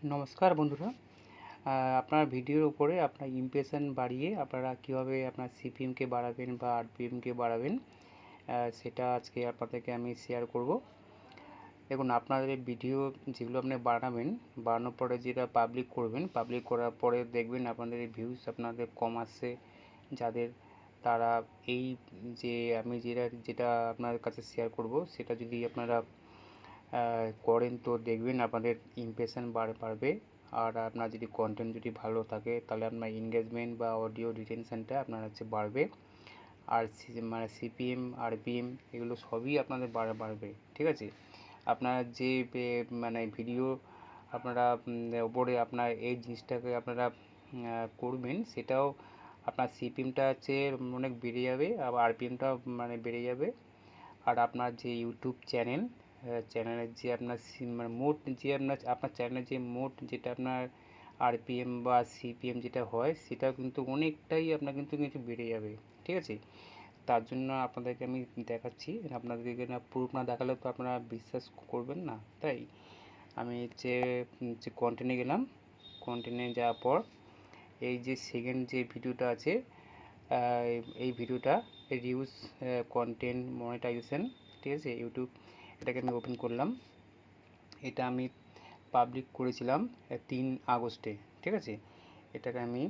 নমস্কার বন্ধুরা। আপনার ভিডিওর উপরে আপনার ইমপ্রেশন বাড়িয়ে আপনারা কীভাবে আপনার সিপিএমকে বাড়াবেন বা আরপিএমকে বাড়াবেন, সেটা আজকে আপনাদেরকে আমি শেয়ার করব। দেখুন, আপনাদের ভিডিও যেগুলো আপনি বাড়ানোর পরে যেটা পাবলিক করবেন, পাবলিক করার পরে দেখবেন আপনাদের ভিউজ আপনাদের কম আসছে যাদের, তারা এই যে আমি যেটা আপনাদের কাছে শেয়ার করব সেটা যদি আপনারা করেন তো দেখবেন আপনাদের ইমপ্রেশন বাড়বে। আর আপনার যদি কন্টেন্ট যদি ভালো থাকে তাহলে আপনার এনগেজমেন্ট বা অডিও রিটেনশনটা আপনার হচ্ছে বাড়বে। আর মানে সিপিএম আরপিএম এগুলো সবই আপনাদের বাড়বে, ঠিক আছে। আপনার যে মানে ভিডিও আপনারা ওপরে আপনার এই জিনিসটাকে আপনারা করবেন, সেটাও আপনার সিপিএমটা হচ্ছে অনেক বেড়ে যাবে, আবার আরপিএমটাও মানে বেড়ে যাবে। আর আপনার যে ইউটিউব চ্যানেলের যে আপনার মানে মোট যে আপনার চ্যানেলের যে মোট যেটা আপনার আরপিএম বা সিপিএম যেটা হয়, সেটাও কিন্তু অনেকটাই আপনার কিন্তু বেড়ে যাবে, ঠিক আছে। তার জন্য আপনাদেরকে আমি দেখাচ্ছি। আপনাদেরকে না প্রুফ না দেখালে তো আপনারা বিশ্বাস করবেন না, তাই আমি যে কন্টেন্টে গেলাম। কন্টেন্টে যাওয়ার পর এই যে সেকেন্ড যে ভিডিওটা আছে, এই ভিডিওটা রিউজ কন্টেন্ট মনিটাইজেশন, ঠিক আছে, ইউটিউব, এটাকে আমি ওপেন করলাম। এটা আমি পাবলিক করেছিলাম 3 আগস্টে, ঠিক আছে। এটাকে আমি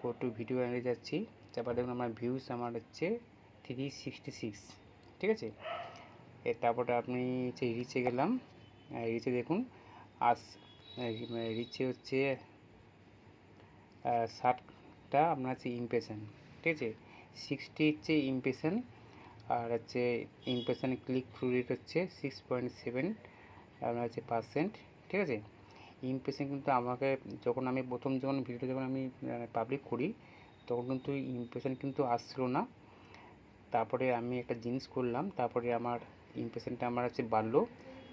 গো টু ভিডিও এনে যাচ্ছি, তারপর দেখুন আমার ভিউজ আমার হচ্ছে 366, ঠিক আছে। তারপরে আপনি হচ্ছে রিচে গেলাম। রিচে দেখুন আজ রিচে হচ্ছে 60টা আপনার হচ্ছে ইমপ্রেশন, ঠিক আছে। 60 হচ্ছে ইমপ্রেশন, আর হচ্ছে ইমপ্রেশন ক্লিক থ্রু রেট হচ্ছে 6.7 আপনার হচ্ছে %, ঠিক আছে। ইমপ্রেশন কিন্তু আমাকে যখন আমি যখন ভিডিওটা যখন আমি পাবলিক করি, তখন কিন্তু ইমপ্রেশন কিন্তু আসছিল না। তারপরে আমি একটা জিনিস করলাম, তারপরে আমার ইমপ্রেশনটা আমার হচ্ছে বাড়লো,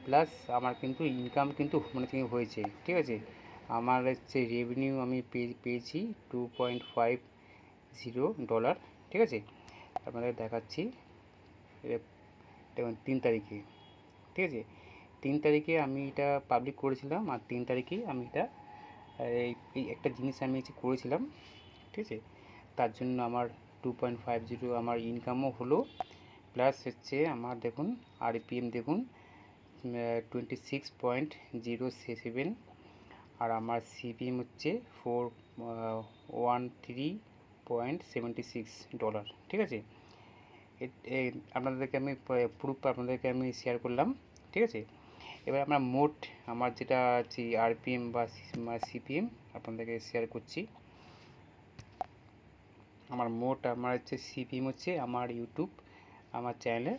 প্লাস আমার কিন্তু ইনকাম কিন্তু মানে হয়েছে, ঠিক আছে। আমার হচ্ছে রেভিনিউ আমি পেয়েছি $2.50, ঠিক আছে। আপনাদের দেখাচ্ছি দেখুন 3 তারিখে, ঠিক আছে। 3 তারিখে আমি এটা পাবলিক করেছিলাম, আর 3 তারিখেই আমি এটা এই একটা জিনিস আমি করেছিলাম, ঠিক আছে। তার জন্য আমার 2.50 আমার ইনকামও হলো, প্লাস হচ্ছে আমার দেখুন আরপিএম দেখুন 26.07, আর আমার সিপিএম হচ্ছে $413.76, ঠিক আছে। আপনাদেরকে আমি প্রুফ আপনাদেরকে আমি শেয়ার করলাম, ঠিক আছে। এবার আমার যেটা আছে আরপিএম বা সিপিএম আপনাদেরকে শেয়ার করছি। আমার হচ্ছে সিপিএম হচ্ছে আমার ইউটিউব আমার চ্যানেলে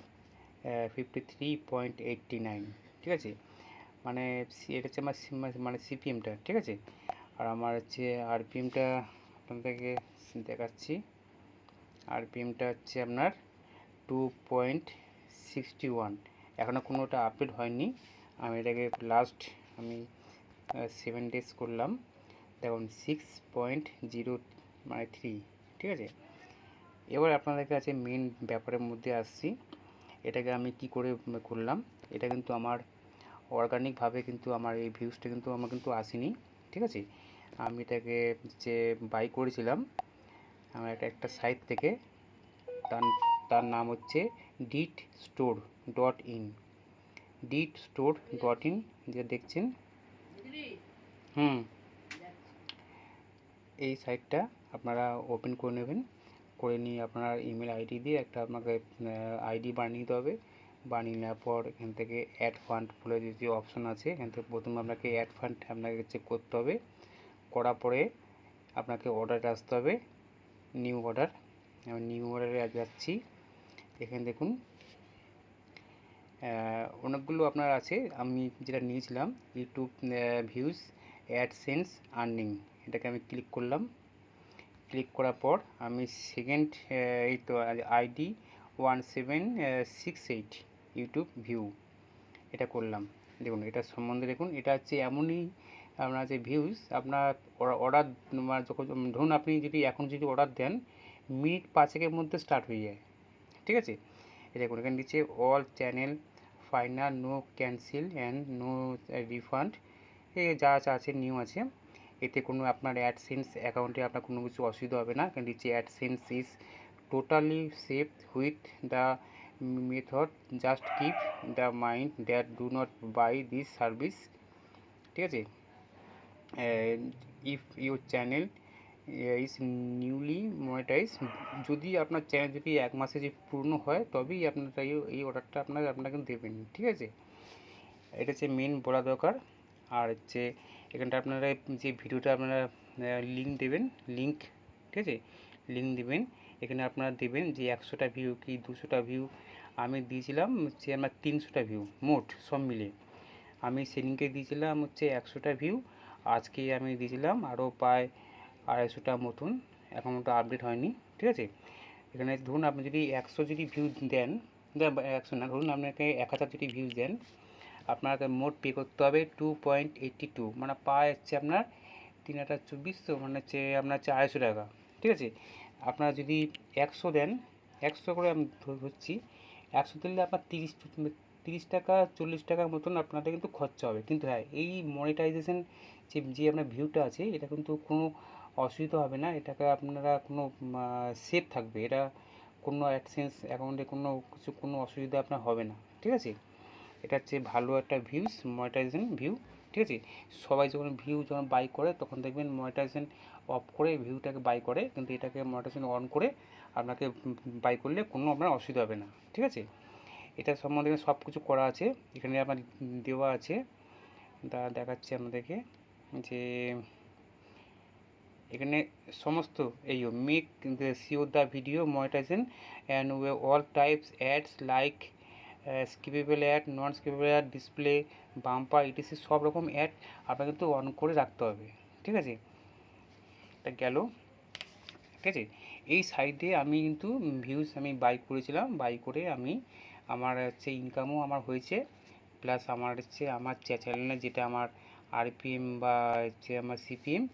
53.89, ঠিক আছে। মানে এটা হচ্ছে আমার মানে সিপিএমটা, ঠিক আছে। আর আমার হচ্ছে আরপিএমটা আপনাদেরকে দেখাচ্ছি। আরপিএমটা হচ্ছে আপনার 2.61, এখনও কোনোটা আপডেট হয়নি। আমি এটাকে লাস্ট আমি 7 ডেজ করলাম, দেখুন 6.0 মানে 3, ঠিক আছে। এবার আপনাদের কাছে মেন ব্যাপারের মধ্যে আসছি। এটাকে আমি কি করে করলাম, এটা কিন্তু আমার অর্গানিকভাবে কিন্তু আমার এই ভিউজটা কিন্তু আমার কিন্তু আসেনি, ঠিক আছে। আমি এটাকে যে বাই করেছিলাম আমার একটা সাইট থেকে, তার তার নাম হচ্ছে ditstore.in, ditstore.in, যে দেখছেন। এই সাইটটা আপনারা ওপেন করে নেবেন, করে নিয়ে আপনার ইমেল আইডি দিয়ে একটা আপনাকে আইডি বানিয়ে নিতে হবে। বানিয়ে নেওয়ার পর এখান থেকে অ্যাড ফান্ড বলে যে অপশন আছে, এখান থেকে প্রথমে আপনাকে অ্যাড ফান্ড আপনাকে চেক করতে হবে। করার পরে আপনাকে অর্ডারে আসতে হবে, নিউ অর্ডার। আমি নিউ অর্ডারে যাচ্ছি। এখানে দেখুন অনেকগুলো আপনার আছে, আমি যেটা নিয়েছিলাম ইউটিউব ভিউজ অ্যাডসেন্স আর্নিং, এটাকে আমি ক্লিক করলাম। ক্লিক করার পর আমি সেকেন্ড এই তো আইডি 1768 ইউটিউব ভিউ, এটা করলাম। দেখুন এটা সম্বন্ধে দেখুন, এটা হচ্ছে এমনই আপনার যে ভিউজ আপনার অর্ডার যখন ধরুন আপনি যদি এখন যদি অর্ডার দেন, মিনিট 5-এর মধ্যে স্টার্ট হয়ে যায়, ঠিক আছে। দেখুন এখানে নিচে all channel final, no cancel and no refund, এই যা যা আছে নিয়ম আছে। এতে কোনো আপনার অ্যাডসেন্স অ্যাকাউন্টে আপনার কোনো কিছু অসুবিধা হবে না, কারণ দিচ্ছে AdSense is totally safe with the method just keep the mind that do not buy this service. ঠিক আছে, if your channel is newly monetize, যদি আপনার চ্যানেল যদি 1 মাসে যে পূর্ণ হয় তবেই আপনারা এই অর্ডারটা আপনাকে দেবেন। ঠিক আছে, এটা হচ্ছে মেন বলা দরকার। আর হচ্ছে এখানটা আপনারা যে ভিডিওটা আপনারা লিঙ্ক দেবেন, লিঙ্ক, ঠিক আছে, লিঙ্ক দেবেন। এখানে আপনারা দেবেন যে 100টা ভিউ কি 200টা ভিউ। আমি দিয়েছিলাম হচ্ছে আমার 300টা ভিউ মোট সব মিলে। আমি সেদিনকে দিয়েছিলাম হচ্ছে 100টা ভিউ, আজকে আমি দিয়েছিলাম আরও প্রায় 250টা মতন, এখন মতো আপডেট হয়নি। ঠিক আছে, এখানে ধরুন আপনি যদি 100 যদি ভিউ দেন, 100 না, ধরুন আপনাকে 1000 যদি ভিউজ দেন, আপনাকে মোট পে করতে হবে 2.82, মানে পায় হচ্ছে আপনার 3/24, তো মানে হচ্ছে আপনার হচ্ছে 250 টাকা। ঠিক আছে, আপনারা যদি 100 দেন, 100 করে আমি ধরছি, 100 দিলে আপনার 30 টাকা 40 টাকার মতন আপনাদের কিন্তু খরচা হবে। কিন্তু হ্যাঁ, এই মনিটাইজেশন যে আপনার ভিউটা আছে, এটা কিন্তু কোনো অসুবিধা হবে না, এটাকে আপনারা কোনো সেফ থাকবে, এটা কোনো অ্যাডসেন্স অ্যাকাউন্টে কোনো অসুবিধা আপনার হবে না। ঠিক আছে, এটা হচ্ছে ভালো একটা ভিউস, মনিটাইজেশন ভিউ। ঠিক আছে, সবাই যখন ভিউ যখন বাই করে তখন দেখবেন মনিটাইজেশন অফ করে ভিউটাকে বাই করে, কিন্তু এটাকে মনিটাইজেশন অন করে আপনাকে বাই করলে কোনো আপনার অসুবিধা হবে না। ঠিক আছে, এটা সম্বন্ধে সব কিছু করা আছে, এখানে আপনার দেওয়া আছে, দেখাচ্ছি আপনাদেরকে যে এখানে সমস্ত এই make sure the video monetization and all types ads like skippable ad, non skippable ad, display, bumper, ETC সব রকম অ্যাড আপনাকে কিন্তু অন করে রাখতে হবে। ঠিক আছে, এটা গেল। ঠিক আছে, এই সাইডে আমি কিন্তু ভিউজ আমি বাই করেছিলাম, বাই করে আমি আমার হচ্ছে ইনকামও আমার হয়েছে, প্লাস আমার হচ্ছে আমার চ্যানেলে যেটা আমার আরপিএম বা হচ্ছে আমার সিপিএম,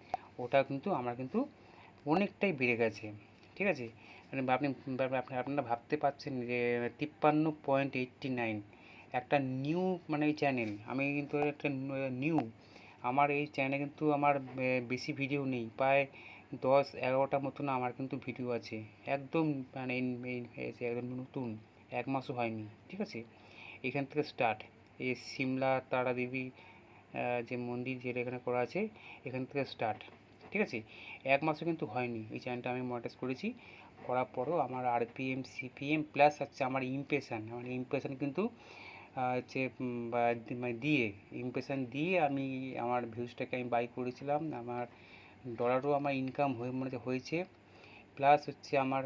ওটা কিন্তু আমার কিন্তু অনেকটাই বেড়ে গেছে। ঠিক আছে, মানে আপনারা ভাবতে পারছেন যে 53.89 একটা নিউ মানে এই চ্যানেল, আমি কিন্তু একটা নিউ, আমার এই চ্যানেলে কিন্তু আমার বেশি ভিডিও নেই, প্রায় 10-11টা মতন আমার কিন্তু ভিডিও আছে, একদম মানে একদম নতুন, 1 মাসও হয়নি। ঠিক আছে, এখান থেকে স্টার্ট, এই সিমলা তারা দেবী যে মন্দির যেটা এখানে করা আছে, এখান থেকে স্টার্ট। ঠিক আছে, 1 মাসও কিন্তু হয়নি এই চ্যানেলটা আমি মনিটাইজ করেছি, করার পরও আমার আরপিএম সিপিএম প্লাস হচ্ছে আমার ইমপ্রেশন কিন্তু হচ্ছে মানে দিয়ে ইমপ্রেশন দিয়ে আমি আমার ভিউজটাকে আমি বাই করেছিলাম, আমার ডলারও আমার ইনকাম হয়েছে, প্লাস হচ্ছে আমার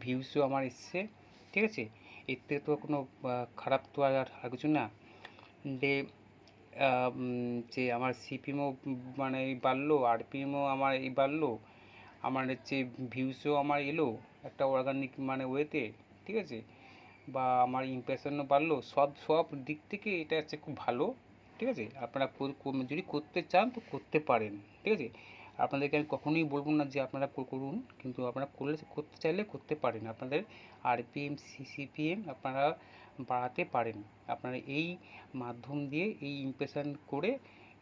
ভিউসও আমার এসছে। ঠিক আছে, এতে তো কোনো খারাপ তো আর কিছু না, যে যে আমার সিপিএমও মানে বাড়লো, আরপিএমও আমার এই বাড়লো, আমার হচ্ছে ভিউসও আমার এলো একটা অর্গানিক মানে ওয়েতে। ঠিক আছে, বা আমার ইমপ্রেশনও বাড়লো, সব দিক থেকে এটা হচ্ছে খুব ভালো। ঠিক আছে, আপনারা যদি করতে চান তো করতে পারেন। ঠিক আছে, আপনাদেরকে আমি কখনোই বলবো না যে আপনারা করুন, কিন্তু আপনারা করতে চাইলে করতে পারেন, আপনাদের আরপিএম সিপিএম আপনারা বাড়াতে পারেন। আপনারা এই মাধ্যম দিয়ে এই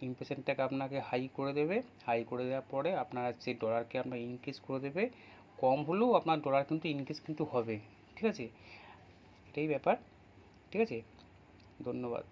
ইমপ্রেশনটাকে আপনাকে হাই করে দেবে, হাই করে দেওয়ার পরে আপনার হচ্ছে ডলারকে আপনার ইনক্রিজ করে দেবে, কম হলেও আপনার ডলার কিন্তু ইনক্রিজ কিন্তু হবে। ঠিক আছে, এটাই ব্যাপার। ঠিক আছে, ধন্যবাদ।